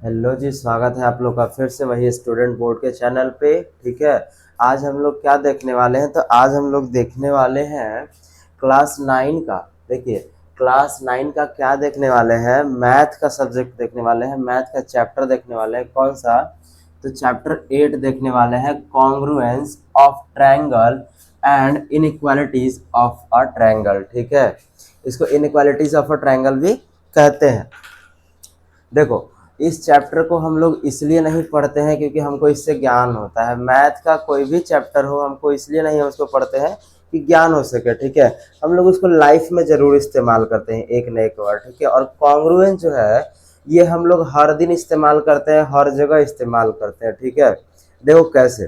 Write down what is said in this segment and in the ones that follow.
Hello जी, स्वागत है आप लोग का फिर से वही स्टूडेंट बोर्ड के चैनल पे। ठीक है। आज हम लोग क्या देखने वाले हैं, तो आज हम लोग देखने वाले हैं क्लास 9 का। देखिए, क्लास 9 का क्या देखने वाले हैं, मैथ का सब्जेक्ट देखने वाले हैं, मैथ का चैप्टर देखने वाले हैं। कौन सा? तो चैप्टर 8 देखने वाले हैं, congruence of triangle and inequalities of a triangle. ठीक है, इसको इनइक्वालिटीज ऑफ अ ट्रायंगल भी कहते हैं। देखो, इस चैप्टर को हम लोग इसलिए नहीं पढ़ते हैं क्योंकि हमको इससे ज्ञान होता है। मैथ का कोई भी चैप्टर हो, हमको इसलिए नहीं हम उसको पढ़ते हैं कि ज्ञान हो सके। ठीक है, हम लोग उसको लाइफ में ज़रूर इस्तेमाल करते हैं एक न एक बार। ठीक है, और कॉन्ग्रुएंस जो है ये हम लोग हर दिन इस्तेमाल करते हैं, हर जगह इस्तेमाल करते हैं। ठीक है, देखो कैसे।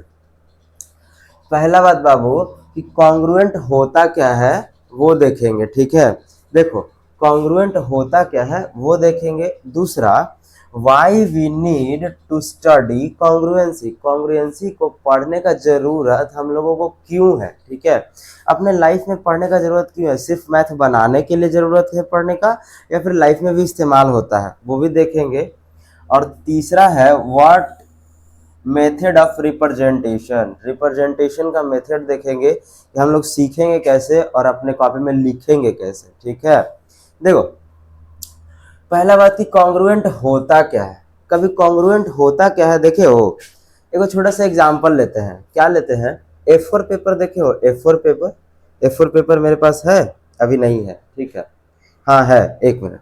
पहला बात बाबू कि कॉन्ग्रुएंट होता क्या है वो देखेंगे। ठीक है, देखो कॉन्ग्रुएंट होता क्या है वो देखेंगे। दूसरा, why we need to study congruency, congruency को पढ़ने का जरूरत हम लोगों को क्यों है। ठीक है, अपने लाइफ में पढ़ने का जरूरत क्यों है, सिर्फ मैथ बनाने के लिए जरूरत है पढ़ने का, या फिर लाइफ में भी इस्तेमाल होता है, वो भी देखेंगे। और तीसरा है what method of representation, representation का मेथड देखेंगे कि हम लोग सीखेंगे कैसे और अपने कॉपी में लिखेंगे कैसे। ठीक है, देखो पहला बात कि कॉन्ग्रुएंट होता क्या है। कभी कॉन्ग्रुएंट होता क्या है देखे हो, एक छोटा सा एग्जांपल लेते हैं। क्या लेते हैं? A4 पेपर देखे हो, A4 पेपर। A4 पेपर मेरे पास है, अभी नहीं है। ठीक है, हाँ है, एक मिनट।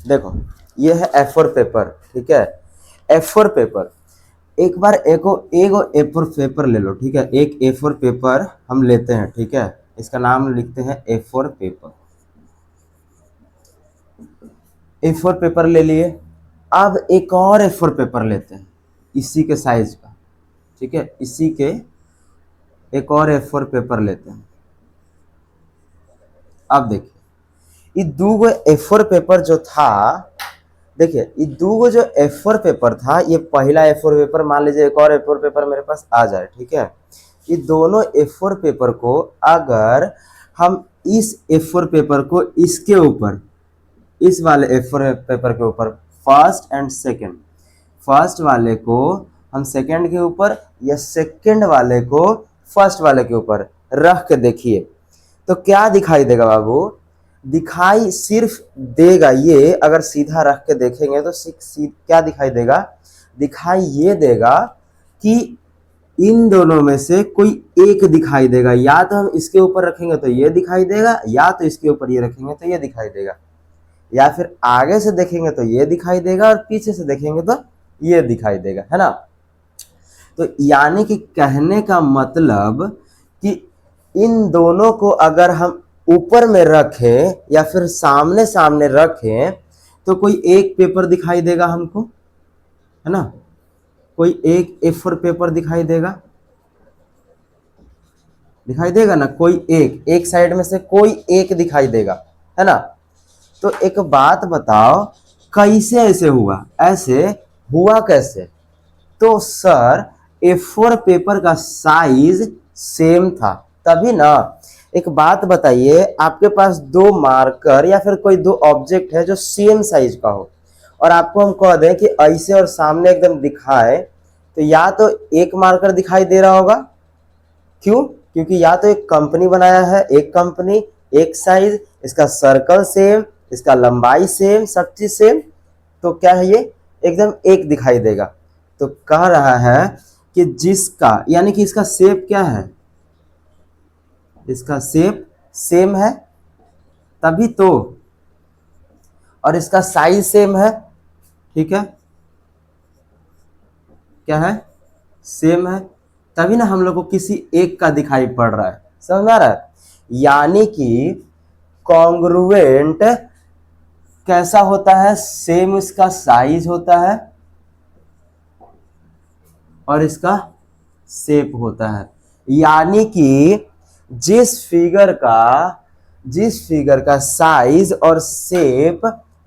देखो ये है A4 पेपर। ठीक है, A4 पेपर, एक बार एगो एगो A4 पेपर ले लो। ठीक है, एक A4 पेपर हम लेते हैं। ठीक है, इसका नाम लिखते हैं A4 पेपर। A4 पेपर ले लिए। अब एक और A4 पेपर लेते हैं इसी के साइज का। ठीक है, इसी के एक और A4 पेपर लेते हैं। अब देखिए ये दूगो A4 पेपर जो था, देखिए ये दूगो जो A4 पेपर था, ये पहला A4 पेपर, मान लीजिए एक और A4 पेपर मेरे पास आ जाए। ठीक है, ये दोनों A4 पेपर को अगर हम इस A4 पेपर को इसके ऊपर, इस वाले A4 पेपर के ऊपर, फर्स्ट एंड सेकंड, फर्स्ट वाले को हम सेकंड के ऊपर या सेकंड वाले को फर्स्ट वाले के ऊपर रख के देखिए तो क्या दिखाई देगा बाबू? दिखाई सिर्फ देगा ये, अगर सीधा रख के देखेंगे तो क्या दिखाई देगा? दिखाई ये देगा कि इन दोनों में से कोई एक दिखाई देगा। या तो हम इसके ऊपर रखेंगे तो ये दिखाई देगा, या तो इसके ऊपर ये रखेंगे तो ये दिखाई देगा, या फिर आगे से देखेंगे तो ये दिखाई देगा और पीछे से देखेंगे तो ये दिखाई देगा, है ना। तो यानी कि कहने का मतलब कि इन दोनों को अगर हम ऊपर में रखें या फिर सामने सामने रखें तो कोई एक पेपर दिखाई देगा हमको, है ना। कोई एक A4 पेपर दिखाई देगा, दिखाई देगा ना, कोई एक साइड में से कोई एक दिखाई देगा, है ना। तो एक बात बताओ, कैसे ऐसे हुआ? ऐसे हुआ कैसे? तो सर A4 पेपर का साइज सेम था तभी ना। एक बात बताइए, आपके पास दो मार्कर या फिर कोई दो ऑब्जेक्ट है जो सेम साइज का हो और आपको हम कह दें कि ऐसे और सामने एकदम दिखाए, तो या तो एक मार्कर दिखाई दे रहा होगा। क्यों? क्योंकि या तो एक कंपनी बनाया है, एक कंपनी, एक साइज, इसका सर्कल सेम, इसका लंबाई सेम, सब चीज सेम, तो क्या है ये एकदम एक दिखाई देगा। तो कह रहा है कि जिसका, यानी कि इसका शेप क्या है, इसका शेप सेम है तभी तो, और इसका साइज सेम है। ठीक है, क्या है? सेम है, तभी ना हम लोग को किसी एक का दिखाई पड़ रहा है। समझ में आ रहा है? यानी कि कॉन्ग्रुएंट कैसा होता है? सेम इसका साइज होता है और इसका शेप होता है। यानी कि जिस फिगर का साइज और शेप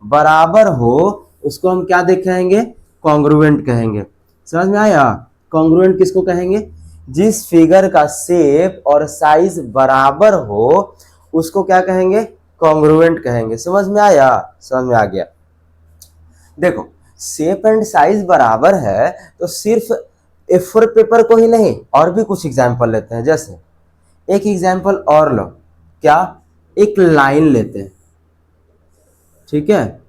बराबर हो उसको हम क्या देखेंगे? कॉन्ग्रुएंट कहेंगे। समझ में आया? कॉन्ग्रुएंट किसको कहेंगे? जिस फिगर का शेप और साइज बराबर हो उसको क्या कहेंगे? कॉन्ग्रुएंट कहेंगे। समझ में आया? समझ में आ गया। देखो शेप एंड साइज बराबर है तो सिर्फ A4 पेपर को ही नहीं, और भी कुछ एग्जाम्पल लेते हैं। जैसे एक एग्जाम्पल और लो, क्या, एक लाइन लेते हैं, ठीक है,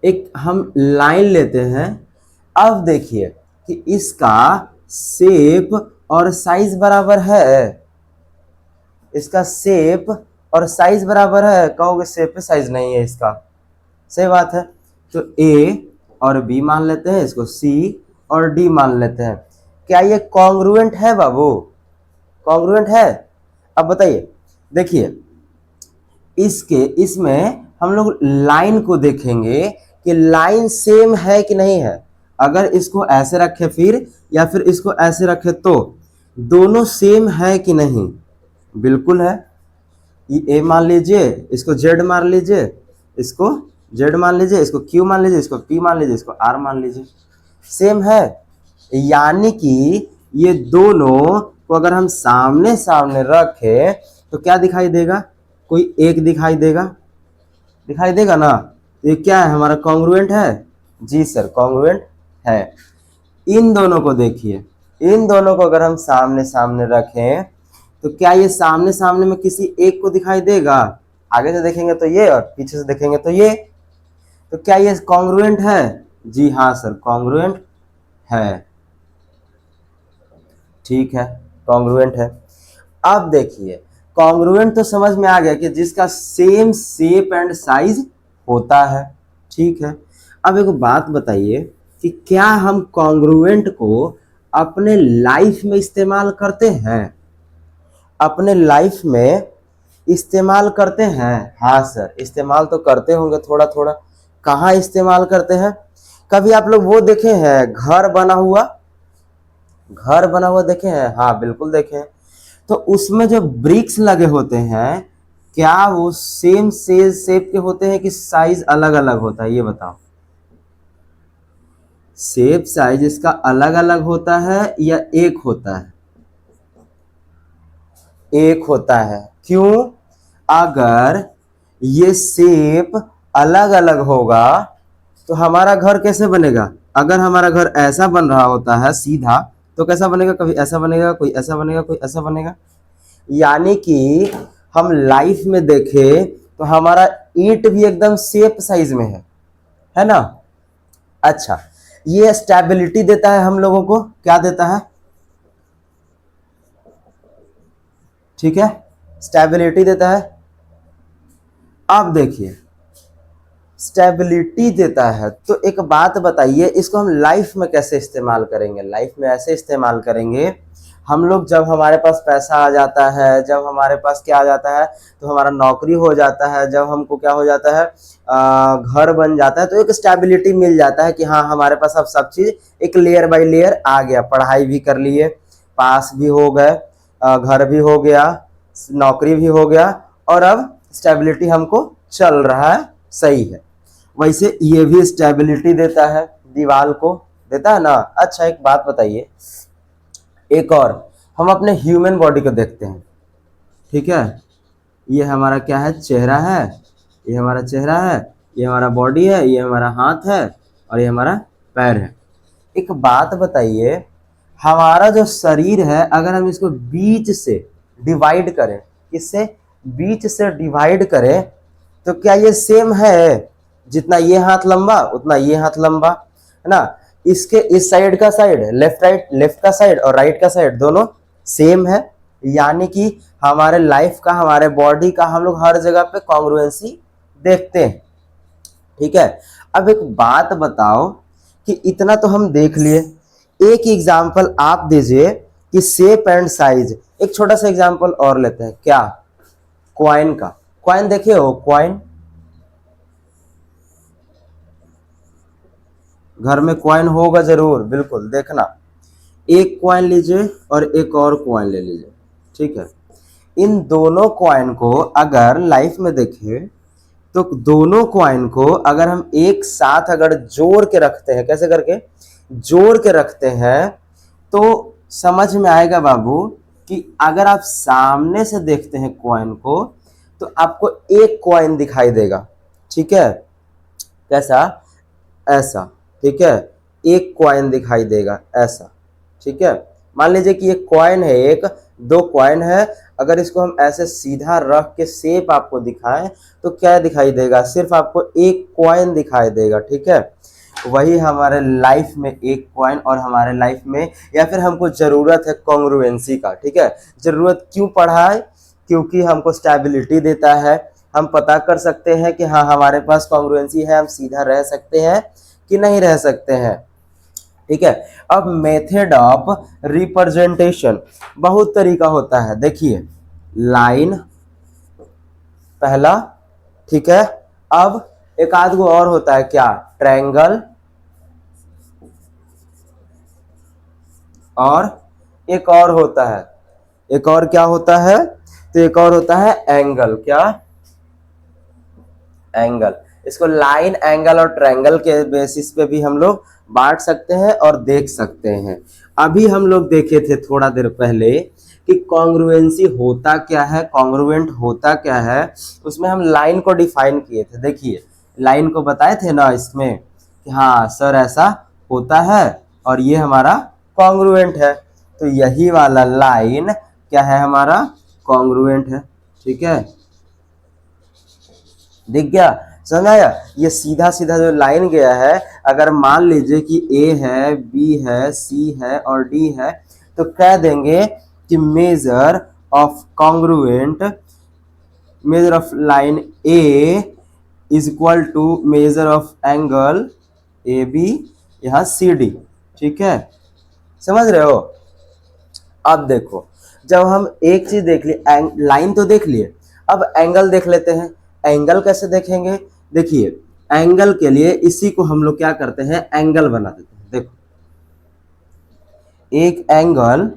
एक हम लाइन लेते हैं। अब देखिए कि इसका शेप और साइज बराबर है, इसका शेप और साइज बराबर है। कहोगे शेप पे साइज नहीं है इसका, सही बात है। तो A और B मान लेते हैं, इसको C और D मान लेते हैं। क्या ये कॉन्ग्रुएंट है बाबू? कॉन्ग्रुएंट है? अब बताइए, देखिए इसमें हम लोग लाइन को देखेंगे कि लाइन सेम है कि नहीं है। अगर इसको ऐसे रखे फिर, या फिर इसको ऐसे रखे तो दोनों सेम है कि नहीं? बिल्कुल है। ये A मान लीजिए, इसको Z मान लीजिए, इसको Z मान लीजिए, इसको Q मान लीजिए, इसको P मान लीजिए, इसको R मान लीजिए, सेम है। यानी कि ये दोनों को अगर हम सामने सामने रखें तो क्या दिखाई देगा? कोई एक दिखाई देगा, दिखाई देगा ना। ये क्या है, हमारा कॉन्ग्रुएंट है? जी सर, कॉन्ग्रुएंट है। इन दोनों को देखिए, इन दोनों को अगर हम सामने सामने रखें तो क्या ये सामने सामने में किसी एक को दिखाई देगा? आगे से देखेंगे तो ये, और पीछे से देखेंगे तो ये। तो क्या ये कॉन्ग्रुएंट है? जी हाँ सर, कॉन्ग्रुएंट है। ठीक है, कॉन्ग्रुएंट है। अब देखिए, कॉन्ग्रुएंट तो समझ में आ गया कि जिसका सेम शेप एंड साइज होता है, ठीक है। अब एक बात बताइए कि क्या हम कॉन्ग्रुएंट को अपने लाइफ में इस्तेमाल करते हैं? अपने लाइफ में इस्तेमाल करते हैं? हाँ सर, इस्तेमाल तो करते होंगे थोड़ा थोड़ा। कहाँ इस्तेमाल करते हैं? कभी आप लोग वो देखे हैं, घर बना हुआ, घर बना हुआ देखे हैं? हाँ बिल्कुल देखे हैं। तो उसमें जो ब्रिक्स लगे होते हैं, क्या वो सेम शेप के होते हैं कि साइज अलग अलग होता है? ये बताओ। शेप साइज इसका अलग अलग होता है या एक होता है? एक होता है। क्यों? अगर ये शेप अलग अलग होगा तो हमारा घर कैसे बनेगा? अगर हमारा घर ऐसा बन रहा होता है सीधा, तो कैसा बनेगा? कभी ऐसा बनेगा, कोई ऐसा बनेगा, कोई ऐसा बनेगा। यानी कि हम लाइफ में देखें तो हमारा ईंट भी एकदम शेप साइज में है ना। अच्छा, ये स्टेबिलिटी देता है हम लोगों को, क्या देता है? ठीक है, स्टेबिलिटी देता है। अब देखिए, स्टेबिलिटी देता है तो एक बात बताइए, इसको हम लाइफ में कैसे इस्तेमाल करेंगे? लाइफ में ऐसे इस्तेमाल करेंगे हम लोग, जब हमारे पास पैसा आ जाता है, जब हमारे पास क्या आ जाता है, तो हमारा नौकरी हो जाता है, जब हमको क्या हो जाता है, घर बन जाता है, तो एक स्टेबिलिटी मिल जाता है कि हाँ हमारे पास अब सब चीज़ एक लेयर बाय लेयर आ गया। पढ़ाई भी कर लिए, पास भी हो गए, घर भी हो गया, नौकरी भी हो गया, और अब स्टेबिलिटी हमको चल रहा है, सही है। वैसे ये भी स्टेबिलिटी देता है, दीवार को देता है ना। अच्छा, एक बात बताइए, एक और, हम अपने ह्यूमन बॉडी को देखते हैं, ठीक है। ये हमारा क्या है? चेहरा है, ये हमारा चेहरा है, ये हमारा बॉडी है, ये हमारा हाथ है, और ये हमारा पैर है। एक बात बताइए, हमारा जो शरीर है अगर हम इसको बीच से डिवाइड करें, इससे बीच से डिवाइड करें, तो क्या ये सेम है? जितना ये हाथ लंबा उतना ये हाथ लंबा, है ना। इसके इस साइड का साइड, लेफ्ट का साइड और राइट का साइड दोनों सेम है। यानी कि हमारे लाइफ का, हमारे बॉडी का हम लोग हर जगह पे कॉन्ग्रुएंसी देखते हैं, ठीक है। अब एक बात बताओ कि इतना तो हम देख लिए, एक एग्जाम्पल आप दीजिए कि शेप एंड साइज। एक छोटा सा एग्जाम्पल और लेते हैं, क्या? कॉइन का। कॉइन देखे हो? कॉइन, घर में कॉइन होगा जरूर, बिल्कुल देखना। एक कॉइन लीजिए और एक और कॉइन ले लीजिए, ठीक है। इन दोनों कॉइन को अगर लाइफ में देखें तो दोनों कॉइन को अगर हम एक साथ अगर जोड़ के रखते हैं, कैसे करके जोड़ के रखते हैं, तो समझ में आएगा बाबू कि अगर आप सामने से देखते हैं कॉइन को तो आपको एक कॉइन दिखाई देगा, ठीक है। कैसा? ऐसा, ठीक है, एक कॉइन दिखाई देगा ऐसा, ठीक है। मान लीजिए कि एक कॉइन है, एक दो कॉइन है, अगर इसको हम ऐसे सीधा रख के शेप आपको दिखाएं तो क्या दिखाई देगा, सिर्फ आपको एक कॉइन दिखाई देगा, ठीक है। वही हमारे लाइफ में एक कॉइन और हमारे लाइफ में, या फिर हमको जरूरत है कॉन्ग्रुएंसी का, ठीक है। जरूरत क्यों पड़ा है, क्योंकि हमको स्टेबिलिटी देता है, हम पता कर सकते हैं कि हाँ हमारे पास कॉन्ग्रुएंसी है, हम सीधा रह सकते हैं कि नहीं रह सकते हैं, ठीक है। अब मेथड ऑफ रिप्रेजेंटेशन, बहुत तरीका होता है, देखिए लाइन पहला, ठीक है। अब एक आध गो और होता है, क्या, ट्रायंगल, और एक और होता है, एक और क्या होता है, तो एक और होता है एंगल, क्या, एंगल। इसको लाइन, एंगल और ट्रायंगल के बेसिस पे भी हम लोग बांट सकते हैं और देख सकते हैं। अभी हम लोग देखे थे थोड़ा देर पहले कि कॉन्ग्रुएंसी होता क्या है, कॉन्ग्रुएंट होता क्या है, उसमें हम लाइन को डिफाइन किए थे। देखिए लाइन को बताए थे ना इसमें कि हाँ सर ऐसा होता है और ये हमारा कॉन्ग्रुएंट है, तो यही वाला लाइन क्या है, हमारा कॉन्ग्रुएंट है, ठीक है। दिख गया, समझ आया। ये सीधा सीधा जो लाइन गया है, अगर मान लीजिए कि ए है, बी है, सी है और डी है, तो कह देंगे कि measure of congruent, measure of line A is equal to measure of angle A B, यहाँ सी डी, ठीक है, समझ रहे हो। अब देखो, जब हम एक चीज देख ली, लाइन तो देख लिए, अब एंगल देख लेते हैं। एंगल कैसे देखेंगे, देखिए एंगल के लिए इसी को हम लोग क्या करते हैं, एंगल बना देते हैं। देखो एक एंगल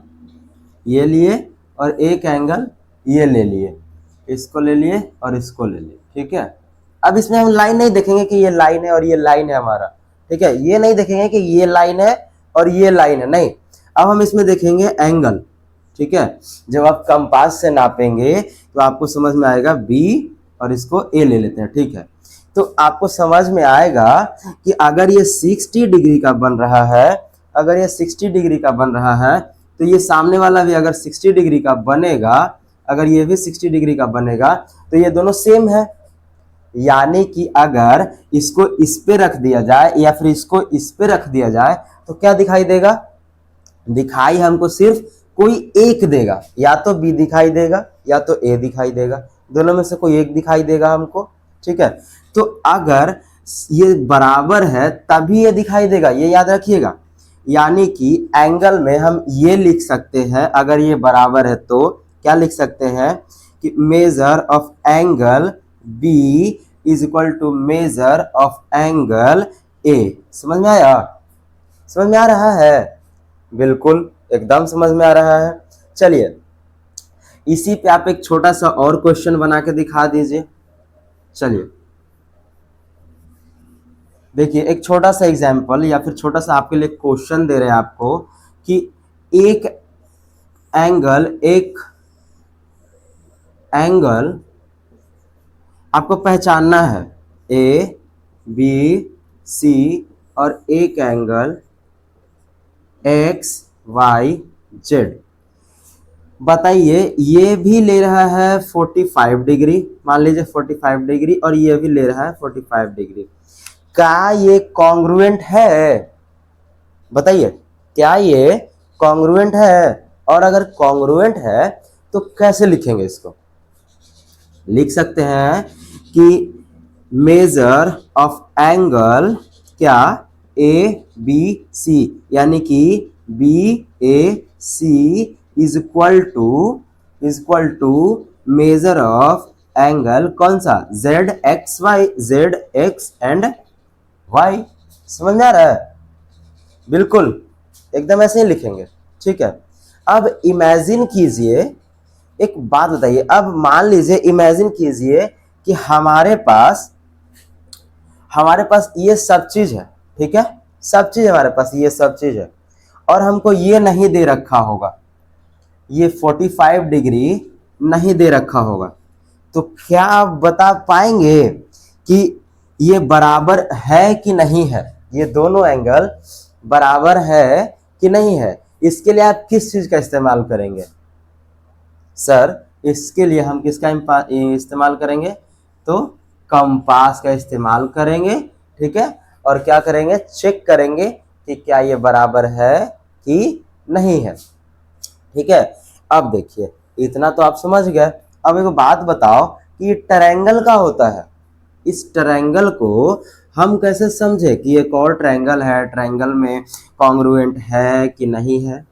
ये लिए और एक एंगल ये ले लिए, इसको ले लिए और इसको ले लिए, ठीक है। अब इसमें हम लाइन नहीं देखेंगे कि ये लाइन है और ये लाइन है हमारा, ठीक है, ये नहीं देखेंगे कि ये लाइन है और ये लाइन है, नहीं। अब हम इसमें देखेंगे एंगल, ठीक है। जब आप कंपास से नापेंगे तो आपको समझ में आएगा बी और इसको ए ले लेते हैं, ठीक है। तो आपको समझ में आएगा कि अगर ये 60 डिग्री का बन रहा है, अगर ये 60 डिग्री का बन रहा है, तो ये सामने वाला भी अगर 60 डिग्री का बनेगा, अगर ये भी 60 डिग्री का बनेगा, तो ये दोनों सेम है। यानी कि अगर इसको इस पे रख दिया जाए या फिर इसको इस पे रख दिया जाए तो क्या दिखाई देगा, दिखाई हमको सिर्फ कोई एक देगा, या तो बी दिखाई देगा या तो ए दिखाई देगा, दोनों में से कोई एक दिखाई देगा हमको, ठीक है। तो अगर ये बराबर है तभी ये दिखाई देगा, ये याद रखिएगा। यानी कि एंगल में हम ये लिख सकते हैं, अगर ये बराबर है तो क्या लिख सकते हैं कि measure of angle B is equal to measure of angle A. समझ में आया, समझ में आ रहा है, बिल्कुल एकदम समझ में आ रहा है। चलिए इसी पे आप एक छोटा सा और क्वेश्चन बना के दिखा दीजिए। चलिए देखिए एक छोटा सा एग्जाम्पल या फिर छोटा सा आपके लिए क्वेश्चन दे रहे हैं आपको कि एक एंगल आपको पहचानना है, ए बी सी और एक एंगल एक्स वाई जेड। बताइए ये भी ले रहा है 45 डिग्री, मान लीजिए 45 डिग्री, और ये भी ले रहा है 45 डिग्री। क्या ये कॉन्ग्रुएंट है, बताइए क्या ये कॉन्ग्रुएंट है। और अगर कॉन्ग्रुएंट है तो कैसे लिखेंगे इसको, लिख सकते हैं कि मेजर ऑफ एंगल क्या, ए बी सी, यानी कि B A C is equal to measure of angle कौन सा, Z X Y, Z X and Y. समझ में आ रहा है, बिल्कुल एकदम ऐसे ही लिखेंगे, ठीक है। अब इमेजिन कीजिए, एक बात बताइए, अब मान लीजिए इमेजिन कीजिए कि हमारे पास ये सब चीज है, ठीक है, सब चीज हमारे पास ये सब चीज है, और हमको ये नहीं दे रखा होगा, ये 45 डिग्री नहीं दे रखा होगा, तो क्या आप बता पाएंगे कि ये बराबर है कि नहीं है। ये दोनों एंगल बराबर है कि नहीं है, इसके लिए आप किस चीज का इस्तेमाल करेंगे सर? इसके लिए हम किसका इस्तेमाल करेंगे? तो कंपास का इस्तेमाल करेंगे, ठीक है। और क्या करेंगे? चेक करेंगे कि क्या ये बराबर है कि नहीं है, ठीक है। अब देखिए, इतना तो आप समझ गए। अब एक बात बताओ कि ये ट्रायंगल का होता है, इस ट्रायंगल को हम कैसे समझे कि एक और ट्रायंगल है, ट्रायंगल में कॉन्ग्रुएंट है कि नहीं है?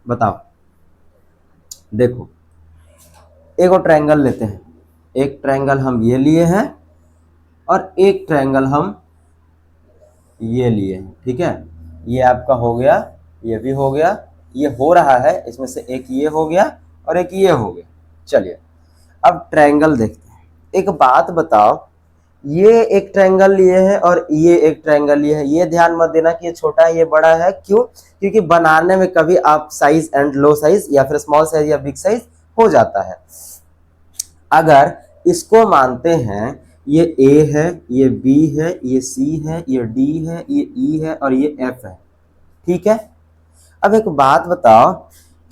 बताओ। देखो, एक और ट्रायंगल लेते हैं, एक ट्रायंगल हम ये लिए हैं और एक ट्रायंगल हम ये लिए हैं, ठीक है। ये आपका हो गया, ये भी हो गया, ये हो रहा है, इसमें से एक ये हो गया और एक ये हो गया। चलिए अब ट्रायंगल देखते हैं। एक बात बताओ, ये एक ट्रायंगल लिए है और ये एक ट्रायंगल लिए है, ये ध्यान मत देना कि ये छोटा है ये बड़ा है, क्यों? क्योंकि बनाने में कभी आप साइज एंड लो साइज या फिर स्मॉल साइज या बिग साइज हो जाता है। अगर इसको मानते हैं ये ए है, ये बी है, ये सी है, ये डी है, ये ई है और ये एफ है, ठीक है। अब एक बात बताओ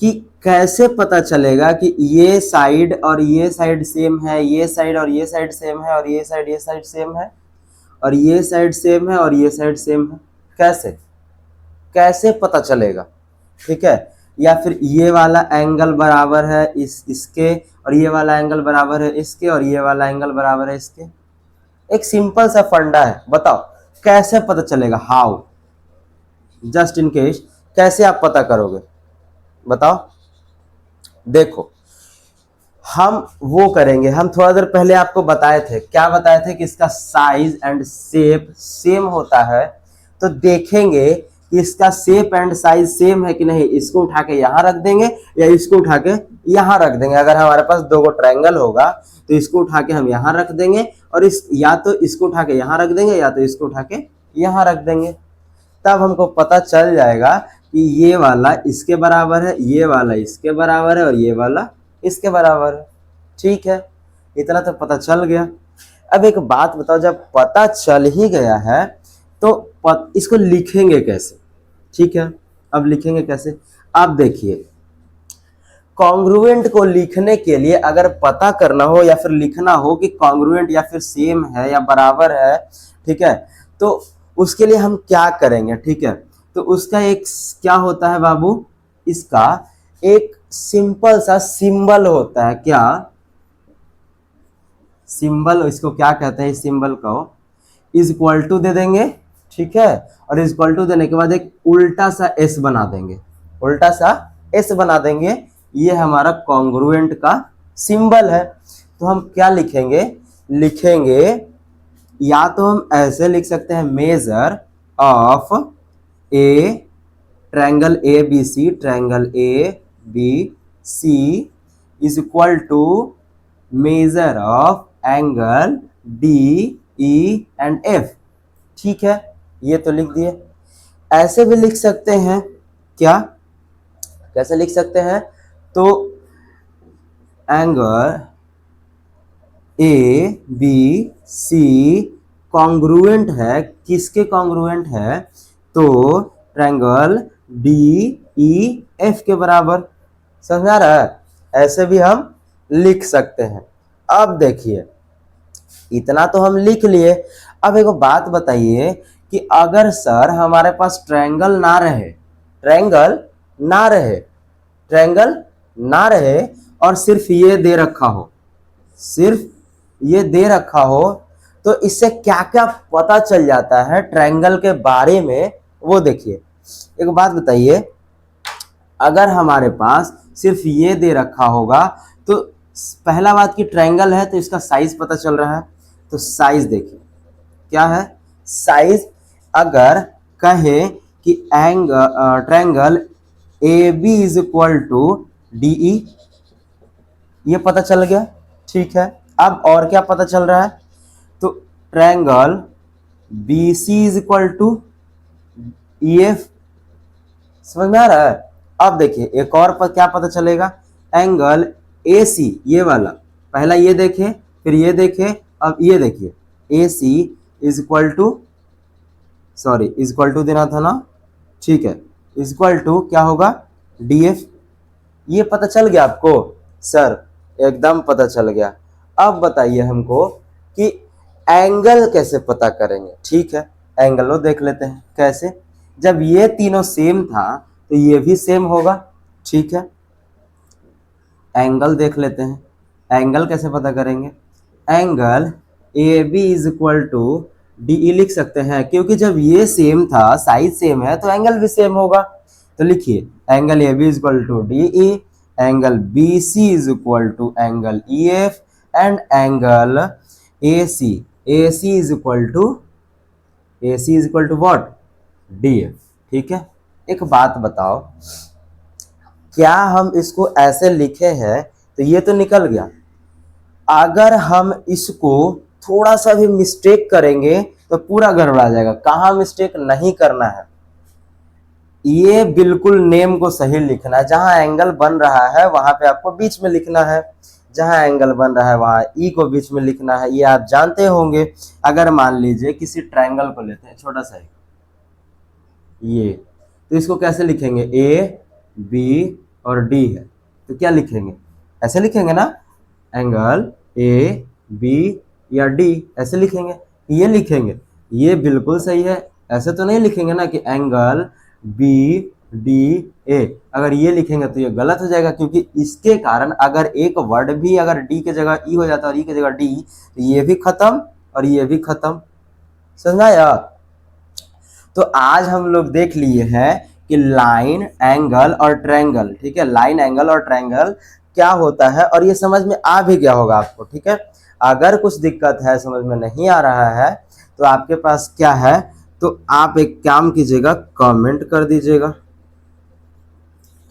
कि कैसे पता चलेगा कि ये साइड और ये साइड सेम है, ये साइड और ये साइड सेम है और ये साइड सेम है और ये साइड सेम है और ये साइड सेम है? कैसे कैसे पता चलेगा, ठीक है। या फिर ये वाला एंगल बराबर है इसके और ये वाला एंगल बराबर है इसके और ये वाला एंगल बराबर है इसके? एक सिंपल सा फंडा है, बताओ कैसे पता चलेगा? हाउ, जस्ट इन केस कैसे आप पता करोगे बताओ? देखो, हम वो करेंगे, हम थोड़ा देर पहले आपको बताए थे, क्या बताए थे कि इसका साइज एंड शेप सेम होता है। तो देखेंगे कि इसका शेप एंड साइज सेम है कि नहीं, इसको उठा के यहां रख देंगे या इसको उठा के यहां रख देंगे। अगर हमारे पास दो ट्रायंगल होगा तो इसको उठा के हम यहां रख देंगे और इस या तो इसको उठा के यहां रख देंगे या तो इसको उठा के यहां रख देंगे। तब हमको पता चल जाएगा कि ये वाला इसके बराबर है, ये वाला इसके बराबर है और ये वाला इसके बराबर है, ठीक है। इतना तो पता चल गया। अब एक बात बताओ, जब पता चल ही गया है तो इसको लिखेंगे कैसे, ठीक है। अब लिखेंगे कैसे? अब देखिए, कॉन्ग्रुएंट को लिखने के लिए अगर पता करना हो या फिर लिखना हो कि कॉन्ग्रुएंट या फिर सेम है या बराबर है, ठीक है, तो उसके लिए हम क्या करेंगे, ठीक है। तो उसका एक क्या होता है बाबू, इसका एक सिंपल सा सिंबल होता है। क्या सिंबल? इसको क्या कहते हैं? इस सिंबल को इज इक्वल टू दे देंगे, ठीक है। और इज इक्वल टू देने के बाद एक उल्टा सा एस बना देंगे, उल्टा सा एस बना देंगे। ये हमारा कॉन्ग्रुएंट का सिंबल है। तो हम क्या लिखेंगे? लिखेंगे या तो हम ऐसे लिख सकते हैं, measure of a triangle A B C, triangle A B C is equal to measure of angle D E and F, ठीक है। ये तो लिख दिए। ऐसे भी लिख सकते हैं, क्या कैसे लिख सकते हैं? तो angle A B C congruent है, किसके कॉन्ग्रुएंट है? तो ट्रायंगल डी ई एफ के बराबर। समझ आ रहा है? ऐसे भी हम लिख सकते हैं। अब देखिए, इतना तो हम लिख लिए। अब एक बात बताइए कि अगर सर हमारे पास ट्रायंगल ना रहे, ट्रायंगल ना रहे, ट्रायंगल ना रहे और सिर्फ ये दे रखा हो, सिर्फ ये दे रखा हो, तो इससे क्या क्या पता चल जाता है ट्रायंगल के बारे में, वो देखिए। एक बात बताइए, अगर हमारे पास सिर्फ ये दे रखा होगा तो पहला बात कि ट्रायंगल है तो इसका साइज पता चल रहा है। तो साइज देखिए क्या है, साइज अगर कहे कि triangle A B is equal to D E, ये पता चल गया, ठीक है। अब और क्या पता चल रहा है? तो triangle B C is equal to E F. समझ में आ रहा है? अब देखिए एक और क्या पता चलेगा, एंगल ए सी, ये वाला, पहला ये देखे फिर ये देखे, अब ये देखिए A C is equal to sorry equal to देना था ना, ठीक है, इक्वल टू क्या होगा DF। ये पता चल गया आपको सर? एकदम पता चल गया। अब बताइए हमको कि एंगल कैसे पता करेंगे। ठीक है, एंगल वो देख लेते हैं कैसे। जब ये तीनों सेम था तो ये भी सेम होगा। ठीक है, एंगल देख लेते हैं। एंगल कैसे पता करेंगे? Angle A B is equal to D E लिख सकते हैं, क्योंकि जब ये सेम था, साइज सेम है, तो एंगल भी सेम होगा। तो लिखिए angle A B is equal to D E, angle B C is equal to angle E F, and angle A C is equal to what? D F. ठीक है, एक बात बताओ, क्या हम इसको ऐसे लिखे हैं तो ये तो निकल गया। अगर हम इसको थोड़ा सा भी मिस्टेक करेंगे तो पूरा गड़बड़ा जाएगा। कहाँ मिस्टेक नहीं करना है, ये बिल्कुल नेम को सही लिखना है। जहां एंगल बन रहा है वहां पे आपको बीच में लिखना है, जहां एंगल बन रहा है वहां ई को बीच में लिखना है। ये आप जानते होंगे। अगर मान लीजिए किसी ट्रायंगल को लेते हैं, छोटा सा ये, तो इसको कैसे लिखेंगे? ए बी और डी है, तो क्या लिखेंगे? ऐसे लिखेंगे ना, एंगल ए बी या डी, ऐसे लिखेंगे। ये लिखेंगे, ये बिल्कुल सही है। ऐसे तो नहीं लिखेंगे ना कि एंगल बी डी ए। अगर ये लिखेंगे तो ये गलत हो जाएगा, क्योंकि इसके कारण अगर एक वर्ड भी अगर डी के जगह ई हो जाता है और ई के जगह डी, तो ये भी खत्म और ये भी खत्म। समझाया? तो आज हम लोग देख लिए हैं कि लाइन, एंगल और ट्रायंगल, ठीक है, लाइन, एंगल और ट्रायंगल क्या होता है, और ये समझ में आ भी गया होगा आपको। ठीक है, अगर कुछ दिक्कत है, समझ में नहीं आ रहा है, तो आपके पास क्या है, तो आप एक काम कीजिएगा, कमेंट कर दीजिएगा।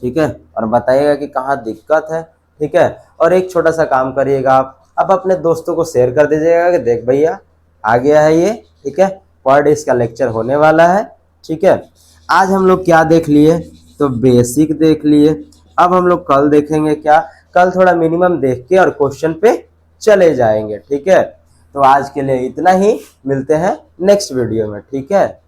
ठीक है, और बताइएगा कि कहाँ दिक्कत है। ठीक है, और एक छोटा सा काम करिएगा, आप अब अपने दोस्तों को शेयर कर दीजिएगा कि देख भैया आ गया है ये। ठीक है, पर डे इसका लेक्चर होने वाला है। ठीक है, आज हम लोग क्या देख लिए, तो बेसिक देख लिए। अब हम लोग कल देखेंगे क्या, कल थोड़ा मिनिमम देख के और क्वेश्चन पे चले जाएंगे। ठीक है, तो आज के लिए इतना ही, मिलते हैं नेक्स्ट वीडियो में। ठीक है।